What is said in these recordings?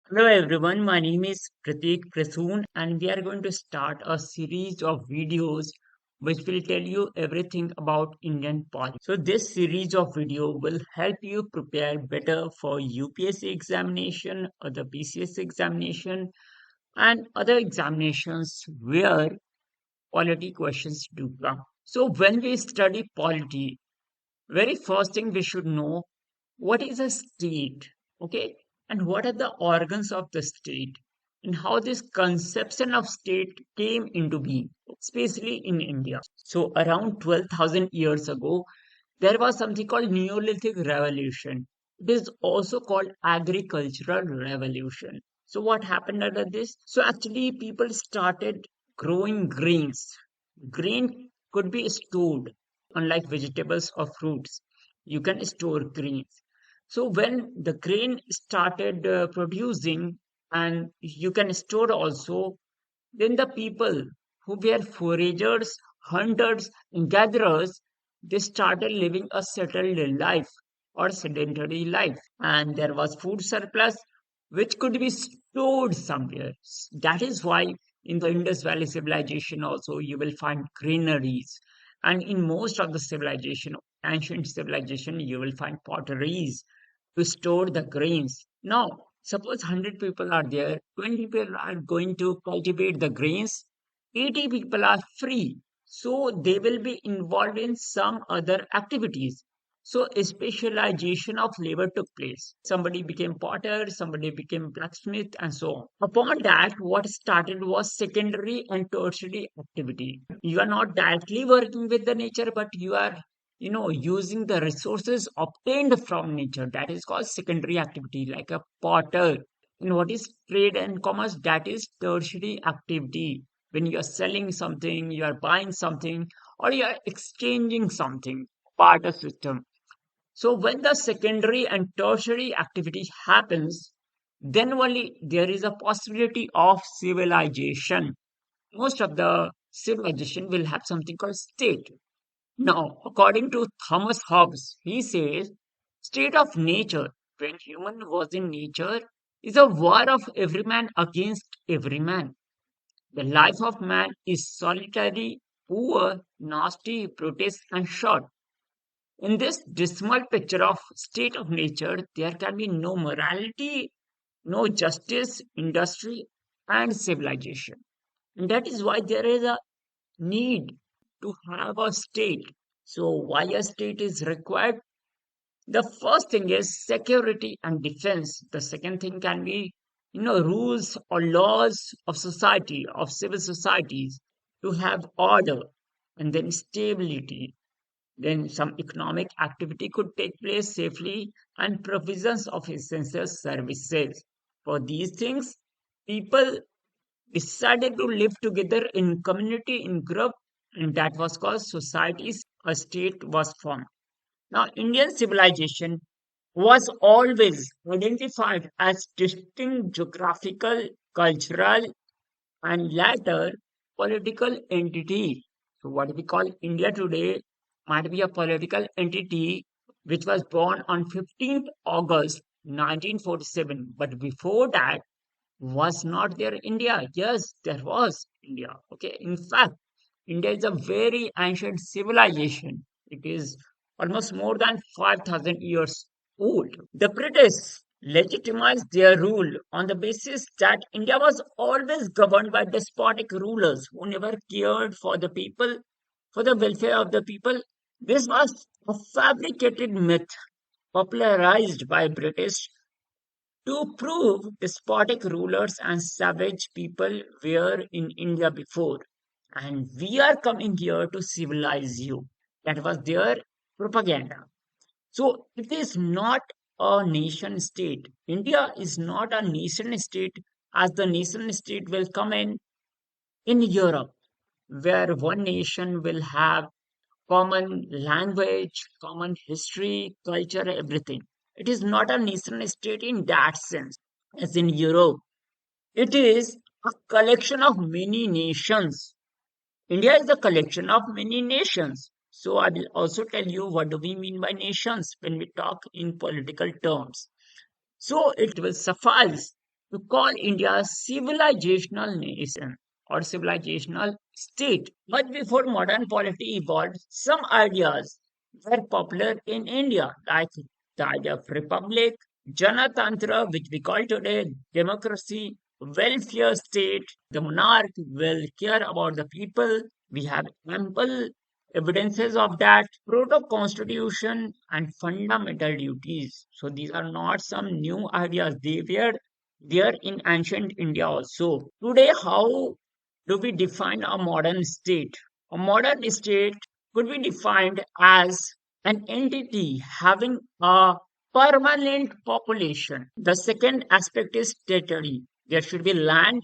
Hello everyone, my name is Prateek Prasoon and we are going to start a series of videos which will tell you everything about Indian politics. So this series of video will help you prepare better for UPSC examination or the BCS examination and other examinations where polity questions do come. So when we study polity, very first thing we should know what is a state, okay, and what are the organs of the state, and how this conception of state came into being, especially in India. So around 12,000 years ago, there was something called Neolithic Revolution. It is also called Agricultural Revolution. So what happened under this? So actually people started growing grains. Grain could be stored, unlike vegetables or fruits. You can store grains. So when the grain started producing and you can store also, then the people who were foragers, hunters, and gatherers, they started living a settled life or sedentary life. And there was food surplus which could be stored somewhere. That is why in the Indus Valley civilization also you will find granaries. And in most of the civilization, ancient civilization, you will find potteries to store the grains. Now, suppose 100 people are there, 20 people are going to cultivate the grains, 80 people are free. So they will be involved in some other activities. So a specialization of labor took place. Somebody became potter, somebody became blacksmith, and so on. Upon that, what started was secondary and tertiary activity. You are not directly working with the nature, but you are using the resources obtained from nature. That is called secondary activity, like a potter. And what is trade and commerce? That is tertiary activity. When you are selling something, you are buying something, or you are exchanging something, barter system. So when the secondary and tertiary activity happens, then only there is a possibility of civilization. Most of the civilization will have something called state. Now, according to Thomas Hobbes, he says, state of nature, when human was in nature, is a war of every man against every man. The life of man is solitary, poor, nasty, brutish, and short. In this dismal picture of state of nature, there can be no morality, no justice, industry, and civilization. And that is why there is a need to have a state. So why a state is required? The first thing is security and defense. The second thing can be, rules or laws of society, of civil societies to have order and then stability. Then some economic activity could take place safely and provisions of essential services. For these things, people decided to live together in community, in group, and that was called societies. A state was formed. Now, Indian civilization was always identified as distinct geographical, cultural, and later political entity. So, what we call India today might be a political entity which was born on 15th August 1947. But before that, was not there India? Yes, there was India. Okay, in fact, India is a very ancient civilization. It is almost more than 5,000 years old. The British legitimized their rule on the basis that India was always governed by despotic rulers who never cared for the people, for the welfare of the people. This was a fabricated myth popularized by British to prove despotic rulers and savage people were in India before. And we are coming here to civilize you. That was their propaganda. So it is not a nation state. India is not a nation state, as the nation state will come in Europe, where one nation will have common language, common history, culture, everything. It is not a nation state in that sense, as in Europe. It is a collection of many nations. India is a collection of many nations. So I will also tell you what do we mean by nations when we talk in political terms. So it will suffice to call India a civilizational nation or civilizational state. But before modern polity evolved, some ideas were popular in India, like the idea of republic, Janatantra, which we call today democracy, welfare state. The monarch will care about the people. We have ample evidences of that, proto constitution and fundamental duties. So these are not some new ideas. They were there in ancient India also. Today, how do we define a modern state? A modern state could be defined as an entity having a permanent population. The second aspect is territory. There should be land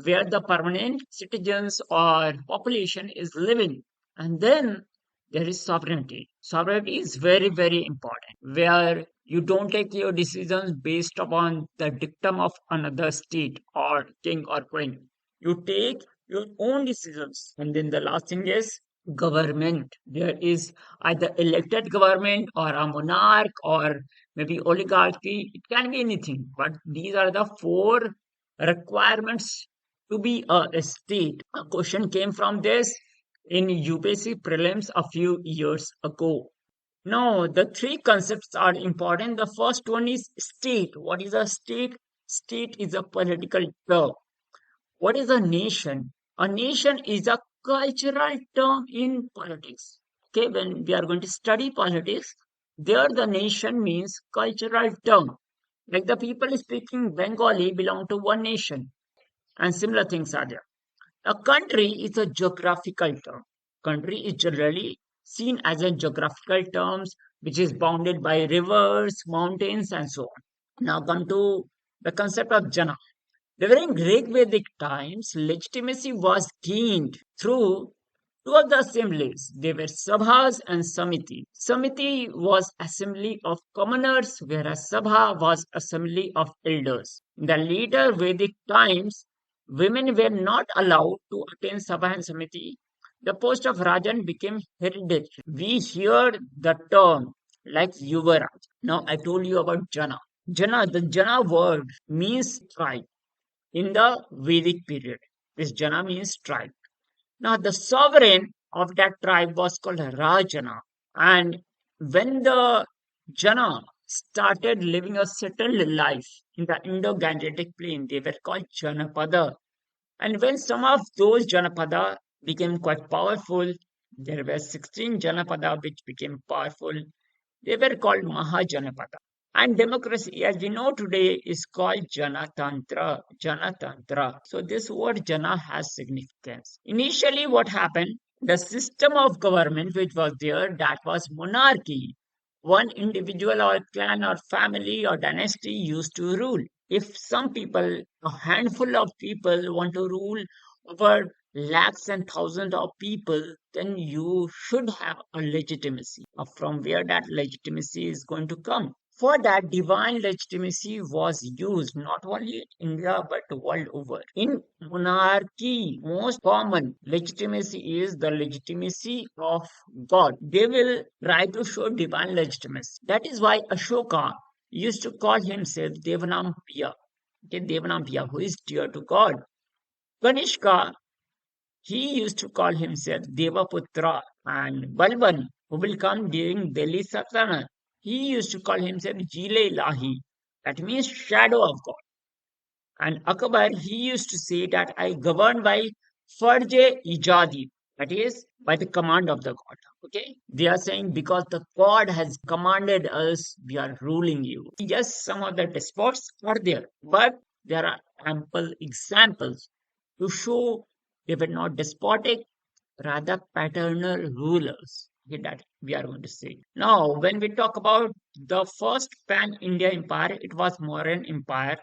where the permanent citizens or population is living. And then there is sovereignty. Sovereignty is very, very important, where you don't take your decisions based upon the dictum of another state or king or queen. You take your own decisions. And then the last thing is government. There is either elected government or a monarch or maybe oligarchy. It can be anything. But these are the four requirements to be a state. A question came from this in UPSC prelims a few years ago. Now, the three concepts are important. The first one is state. What is a state? State is a political term. What is a nation? A nation is a cultural term in politics. Okay, when we are going to study politics, there the nation means cultural term. Like the people speaking Bengali belong to one nation, and similar things are there. A country is a geographical term. Country is generally seen as a geographical terms which is bounded by rivers, mountains, and so on. Now come to the concept of jana. During Greek Vedic times, legitimacy was gained through two of the assemblies. They were Sabhas and Samiti. Samiti was assembly of commoners, whereas Sabha was assembly of elders. In the later Vedic times, women were not allowed to attend Sabha and Samiti. The post of Rajan became hereditary. We hear the term like Yuvaraj. Now I told you about Jana. Jana, the Jana word means tribe in the Vedic period. This Jana means tribe. Now, the sovereign of that tribe was called Rajana. And when the Jana started living a settled life in the Indo-Gangetic plain, they were called Janapada. And when some of those Janapada became quite powerful, there were 16 Janapada which became powerful. They were called Mahajanapada. And democracy, as we know today, is called Janatantra. Janatantra. So this word Jana has significance. Initially, what happened? The system of government which was there, that was monarchy. One individual or clan or family or dynasty used to rule. If some people, a handful of people want to rule over lakhs and thousands of people, then you should have a legitimacy. From where that legitimacy is going to come? For that, divine legitimacy was used not only in India but world over. In monarchy, most common legitimacy is the legitimacy of God. They will try to show divine legitimacy. That is why Ashoka used to call himself Devanampiya. Okay, Devanampiya, who is dear to God. Kanishka, he used to call himself Devaputra, and Balban, who will come during Delhi Sultanate, he used to call himself Jile Lahi, that means shadow of God. And Akbar, he used to say that I govern by Farje Ijadi, that is by the command of the God. Okay, they are saying because the God has commanded us, we are ruling you. Yes, some of the despots are there, but there are ample examples to show they were not despotic, rather paternal rulers. Okay, that we are going to see. Now, when we talk about the first pan-India empire, it was Mauryan Empire.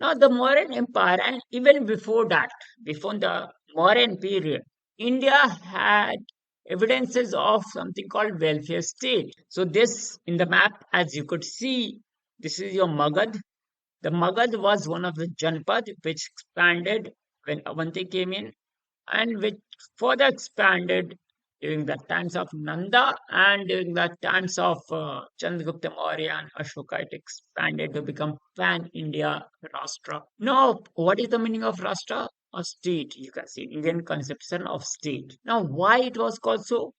Now, the Mauryan Empire, and even before that, before the Mauryan period, India had evidences of something called welfare state. So this in the map, as you could see, this is your Magad. The Magad was one of the Janpad which expanded when Avanti came in and which further expanded during the times of Nanda and during the times of Chandragupta Maurya and Ashoka, it expanded to become pan-India Rashtra. Now, what is the meaning of Rashtra? A state, you can see, Indian conception of state. Now, why it was called so?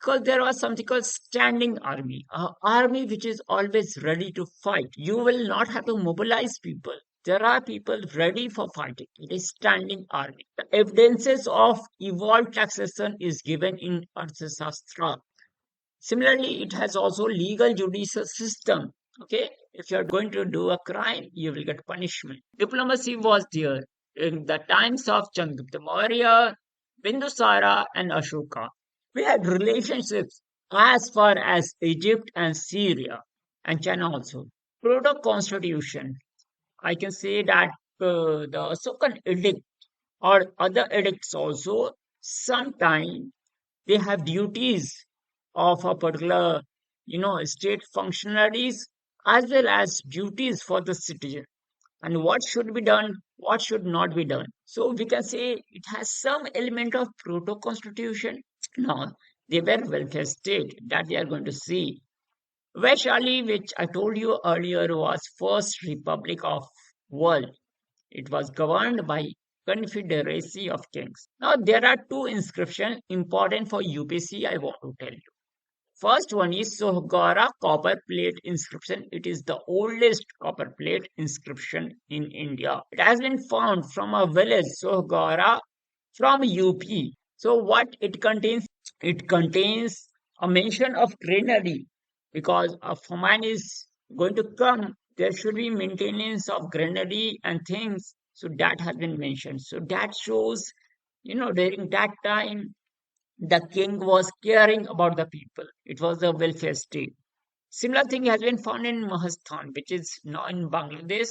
Because there was something called standing army, a army which is always ready to fight. You will not have to mobilize people. There are people ready for fighting. It is standing army. The evidences of evolved taxation is given in Arthashastra. Similarly, it has also legal judicial system. Okay, if you are going to do a crime, you will get punishment. Diplomacy was there in the times of Chandragupta Maurya, Bindusara, and Ashoka. We had relationships as far as Egypt and Syria and China also. Proto constitution. I can say that the Ashokan edict or other edicts also sometimes they have duties of a particular state functionaries as well as duties for the citizen and what should be done, what should not be done. So we can say it has some element of proto constitution. Now they were welfare state that we are going to see. Vaishali, which I told you earlier, was first republic of world. It was governed by confederacy of kings. Now there are two inscriptions important for UPSC I want to tell you. First one is Sohgara copper plate inscription. It is the oldest copper plate inscription in India. It has been found from a village, Sohgara, from UP. So what it contains? It contains a mention of granary because a famine is going to come. There should be maintenance of granary and things. So that has been mentioned. So that shows, during that time, the king was caring about the people. It was a welfare state. Similar thing has been found in Mahasthan, which is now in Bangladesh.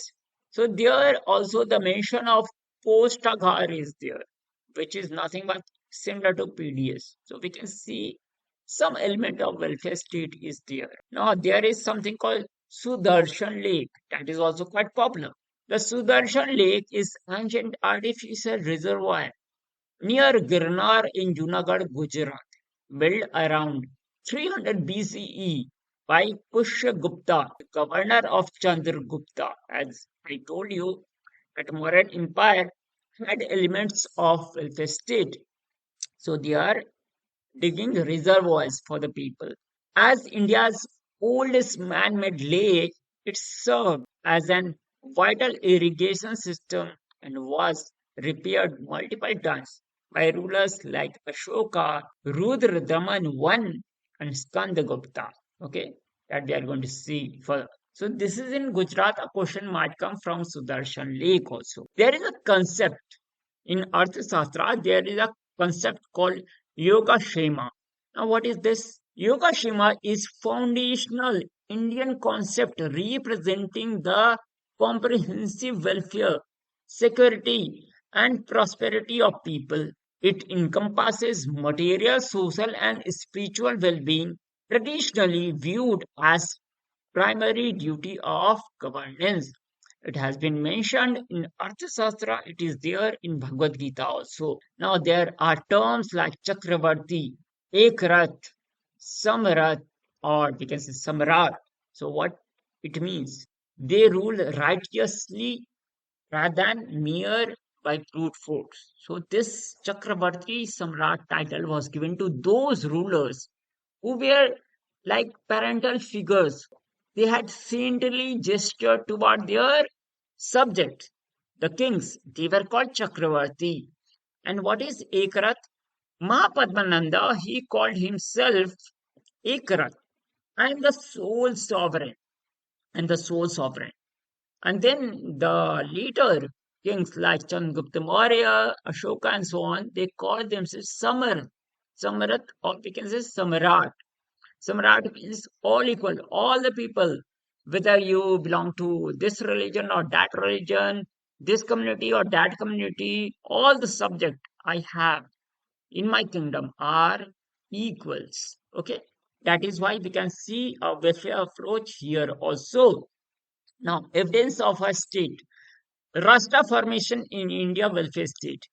So there also the mention of postaghar is there, which is nothing but similar to PDS. So we can see some element of welfare state is there. Now there is something called Sudarshan Lake that is also quite popular. The Sudarshan Lake is ancient artificial reservoir near Girnar in Junagadh, Gujarat, built around 300 BCE by Pushyagupta, the governor of Chandragupta. As I told you, that Mauryan Empire had elements of welfare state. So they are digging reservoirs for the people. As India's oldest man-made lake, it served as an vital irrigation system and was repaired multiple times by rulers like Ashoka, Rudradaman I, and Skandagupta. Okay, that we are going to see for. So this is in Gujarat. A question might come from Sudarshan Lake also. There is a concept in Arthashastra. There is a concept called Yoga Shema. Now, what is this? Yoga Shema is foundational Indian concept representing the comprehensive welfare, security, and prosperity of people. It encompasses material, social, and spiritual well-being, traditionally viewed as primary duty of governance. It has been mentioned in Arthashastra, it is there in Bhagavad Gita also. Now there are terms like Chakravarti, Ekrat, Samrat, or we can say Samrat. So what it means? They rule righteously rather than mere by brute force. So this Chakravarti Samrat title was given to those rulers who were like parental figures. They had saintly gestured toward their subjects, the kings. They were called Chakravarti. And what is Ekrat? Mahapadmananda, he called himself Ekrat. I am the sole sovereign and the sole sovereign. And then the later kings like Chandragupta Maurya, Ashoka, and so on, they called themselves Samar, Samarat, or we can say Samarat. Samrat means all equal, all the people, whether you belong to this religion or that religion, this community or that community, all the subject I have in my kingdom are equals. Okay, that is why we can see a welfare approach here also. Now, evidence of a state. Rashtra formation in India welfare state.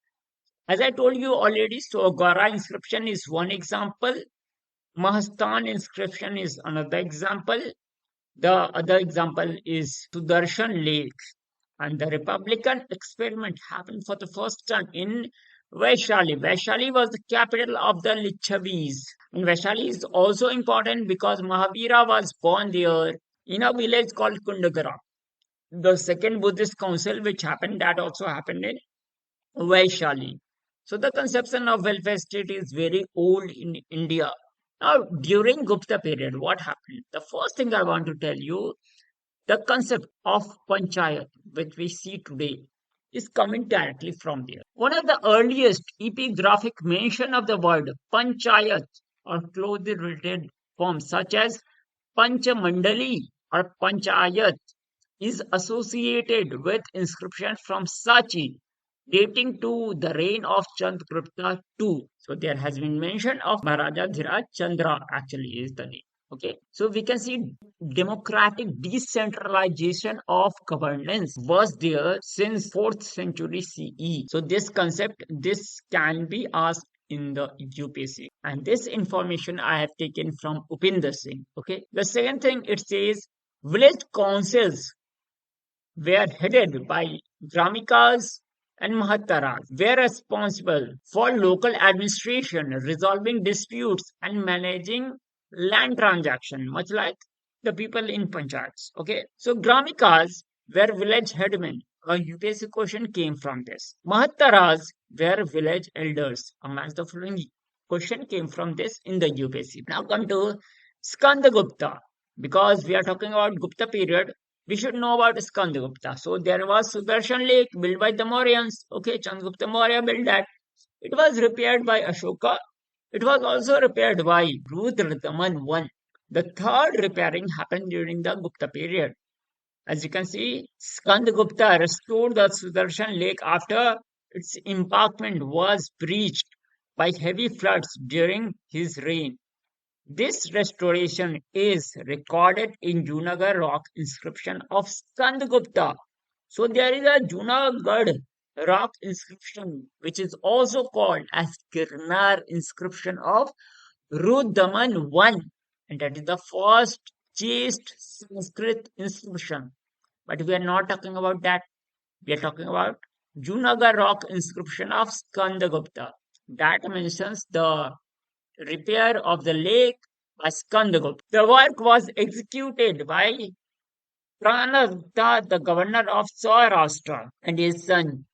As I told you already, so Gora inscription is one example. Mahastan inscription is another example. The other example is Sudarshan Lake. And the Republican experiment happened for the first time in Vaishali. Vaishali was the capital of the Lichavis. And Vaishali is also important because Mahavira was born there in a village called Kundagara. The second Buddhist council, which happened, that also happened in Vaishali. So the conception of welfare state is very old in India. Now, during Gupta period, what happened? The first thing I want to tell you, the concept of panchayat, which we see today, is coming directly from there. One of the earliest epigraphic mention of the word panchayat or closely related forms such as panchamandali or panchayat is associated with inscription from Sachi dating to the reign of Chandragupta II. So there has been mention of Maharaja Dhiraj Chandra actually is the name. Okay, so we can see democratic decentralization of governance was there since 4th century CE. So this concept, this can be asked in the UPSC, and this information I have taken from Upinder Singh. Okay, the second thing it says village councils were headed by Gramikas and Mahattaras, were responsible for local administration, resolving disputes, and managing land transaction, much like the people in panchayats. Okay, so Gramikas were village headmen. A UPSC question came from this. Mahattaras were village elders. A match the following question came from this in the UPSC. Now come to Skandagupta. Because we are talking about Gupta period, we should know about Skandagupta. So there was Sudarshan Lake built by the Mauryans. Okay, Chandragupta Maurya built that. It was repaired by Ashoka. It was also repaired by Rudradaman I. The third repairing happened during the Gupta period. As you can see, Skandagupta restored the Sudarshan Lake after its embankment was breached by heavy floods during his reign. This restoration is recorded in Junagadh rock inscription of Skandagupta. So there is a Junagadh rock inscription which is also called as Girnar inscription of Rudaman I, and that is the first chaste Sanskrit inscription. But we are not talking about that. We are talking about Junagadh rock inscription of Skandagupta. That mentions the repair of the lake by Skandagupta. The work was executed by Pranagupta, the governor of Saurashtra, and his son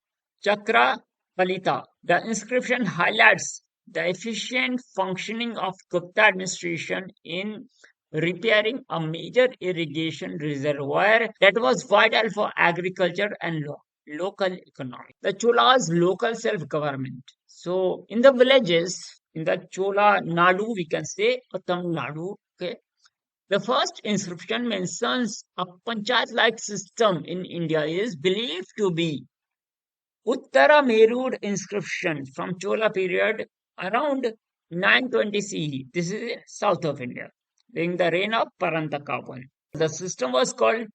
Chakra Palita. The inscription highlights the efficient functioning of Gupta administration in repairing a major irrigation reservoir that was vital for agriculture and local economy. The Chola's local self-government. So in the villages, in the Chola Nadu, we can say, or Tamil Nadu, okay, the first inscription mentions a panchayat-like system in India is believed to be Uttara Merud inscription from Chola period around 920 CE. This is in south of India during the reign of Parantaka I. The system was called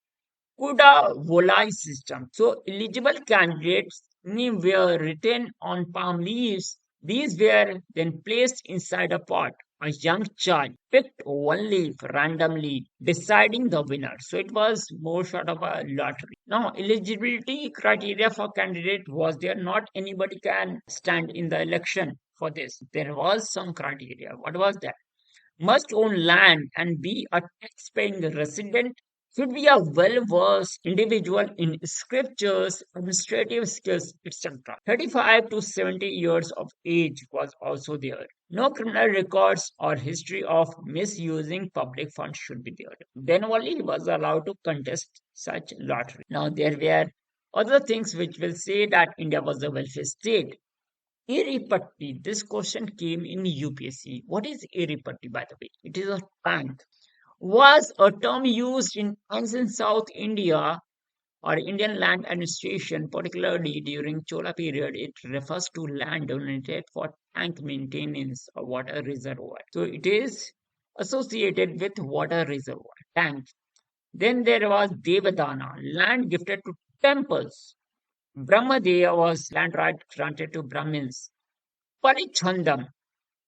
Kuda Volai system. So eligible candidates' names were written on palm leaves. These were then placed inside a pot. A young child picked one leaf randomly, deciding the winner. So it was more sort of a lottery. Now, eligibility criteria for candidate was there. Not anybody can stand in the election for this. There was some criteria. What was that? Must own land and be a tax-paying resident, should be a well-versed individual in scriptures, administrative skills, etc. 35 to 70 years of age was also there. No criminal records or history of misusing public funds should be there. Then only he was allowed to contest such lottery. Now there were other things which will say that India was a welfare state. Iripatti, this question came in UPSC. What is Iripatti, by the way? It is a bank. Was a term used in ancient South India or Indian land administration, particularly during Chola period. It refers to land donated for tank maintenance or water reservoir. So it is associated with water reservoir, tank. Then there was Devadana, land gifted to temples. Brahmadeva was land right granted to Brahmins. Parichandam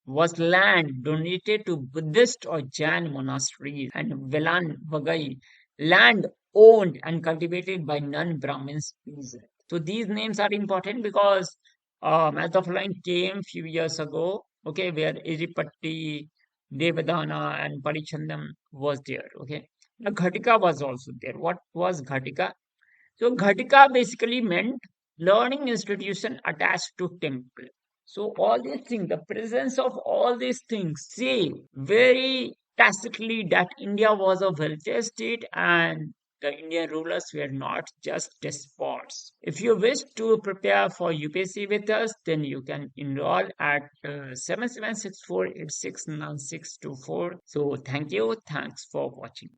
was land donated to Buddhist or Jain monasteries, and Velan Vagai, land owned and cultivated by non-Brahmins. So these names are important because as the following came few years ago, okay, where Ejipatti, Devadana, and Parichandam was there. Okay, now Ghatika was also there. What was Ghatika? So Ghatika basically meant learning institution attached to temple. So all these things, the presence of all these things say very tacitly that India was a wealthy state and the Indian rulers were not just despots. If you wish to prepare for UPSC with us, then you can enroll at 7764869624. So thank you. Thanks for watching.